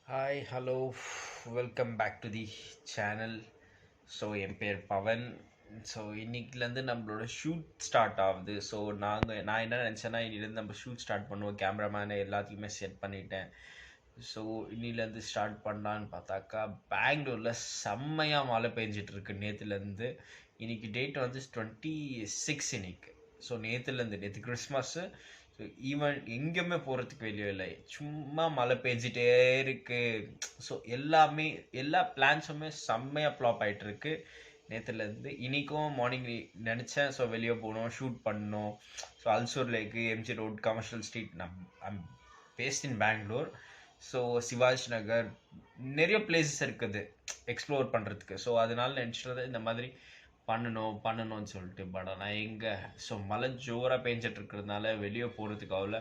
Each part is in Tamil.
Hi, hello, welcome back to the channel. So என் பேர் பவன். ஸோ இன்னைக்குலேருந்து நம்மளோட ஷூட் ஸ்டார்ட் ஆகுது. ஸோ நான் என்ன நினச்சேன்னா, இன்னிலேருந்து நம்ம ஷூட் ஸ்டார்ட் பண்ணுவோம். கேமராமேனை எல்லாத்தையுமே செட் பண்ணிட்டேன். ஸோ இன்னிலேருந்து ஸ்டார்ட் பண்ணலான்னு பார்த்தாக்கா, பெங்களூரில் செம்மையாக மழை பெஞ்சிட்டு இருக்கு நேற்றுலேருந்து. இன்னைக்கு டேட் வந்து 26 இன்னைக்கு. ஸோ நேற்று கிறிஸ்மஸ்ஸு. ஸோ ஈவன் எங்கேயுமே போகிறதுக்கு வெளியே இல்லை, சும்மா மழை பெஞ்சிட்டே இருக்கு. ஸோ எல்லா பிளான்ஸுமே செம்மையாக ஃப்ளாப் ஆகிட்டு இருக்கு நேற்றுலேருந்து. இன்றைக்கும் மார்னிங் நினச்சேன், ஸோ வெளியே போகணும், ஷூட் பண்ணணும். So Ulsoor lake, MG road, commercial street. I'm based in Bangalore. So Shivaji Nagar, நிறைய பிளேசஸ் இருக்குது எக்ஸ்ப்ளோர் பண்ணுறதுக்கு. ஸோ அதனால நினச்சிட்டு இந்த மாதிரி பண்ணணும்னு சொல்லிட்டு. பட் ஆனால் எங்கே, ஸோ மழை ஜோராக பெஞ்சிட்டு இருக்கிறதுனால வெளியே போகிறதுக்கு அவ்வளோ.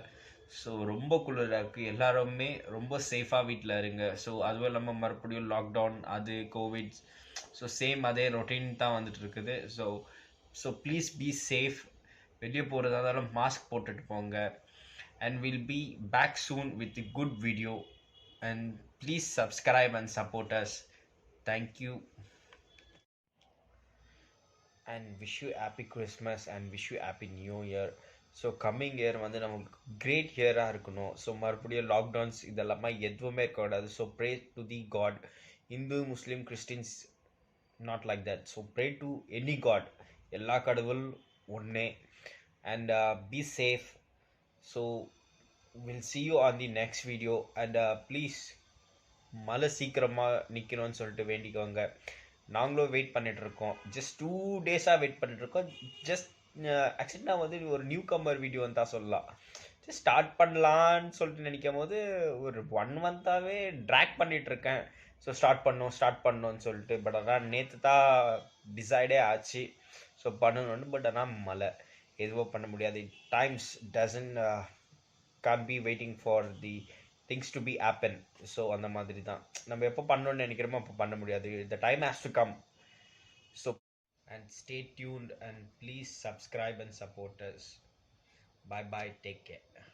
ஸோ ரொம்ப குளிராக இருக்குது. எல்லாருமே ரொம்ப சேஃபாக வீட்டில் இருங்க. ஸோ அதுவும் இல்லாமல் மறுபடியும் லாக்டவுன், அது கோவிட். ஸோ சேம் அதே ரொட்டீன் தான் வந்துட்டு இருக்குது. So please be safe. வெளியே போகிறதா இருந்தாலும் மாஸ்க் போட்டுட்டு போங்க. And will be back soon with good video. And please subscribe and support us. Thank you. And wish you happy Christmas and wish you happy new year. So coming year வந்து நமக்கு கிரேட் இயராக இருக்கணும். ஸோ மறுபடியும் லாக்டவுன்ஸ் இதெல்லாமா எதுவுமே இருக்கக்கூடாது. So pray to the god. Hindu, Muslim, Christians not like that. So pray to any god. எல்லா கடவுள் ஒன்றே. And be safe. So will see you on the next video. And please மழை சீக்கிரமாக நிற்கணும்னு சொல்லிட்டு வேண்டிக்கோங்க. நாங்களும் வெயிட் பண்ணிகிட்ருக்கோம். ஜஸ்ட் 2 டேஸாக வெயிட் பண்ணிகிட்ருக்கோம். ஜஸ்ட் ஆக்சுவலாக வந்து ஒரு நியூ கம்மர் வீடியோன்னு தான் சொல்லலாம். ஜஸ்ட் ஸ்டார்ட் பண்ணலான்னு சொல்லிட்டு நினைக்கும் போது ஒரு 1 மந்த்தாகவே ட்ராக் பண்ணிகிட்ருக்கேன். ஸோ ஸ்டார்ட் பண்ணணும்னு சொல்லிட்டு. பட் ஆனால் நேற்று தான் டிசைடே ஆச்சு ஸோ பண்ணணும்னு. பட் ஆனால் மழை எதுவும் பண்ண முடியாது. Times doesn't can't be waiting for the things to be happen. So அந்த மாதிரி தான் நம்ம எப்போ பண்ணணும்னு நினைக்கிறோமோ அப்போ பண்ண முடியாது. the time has to come. So and stay tuned and please subscribe and support us. Bye bye, take care.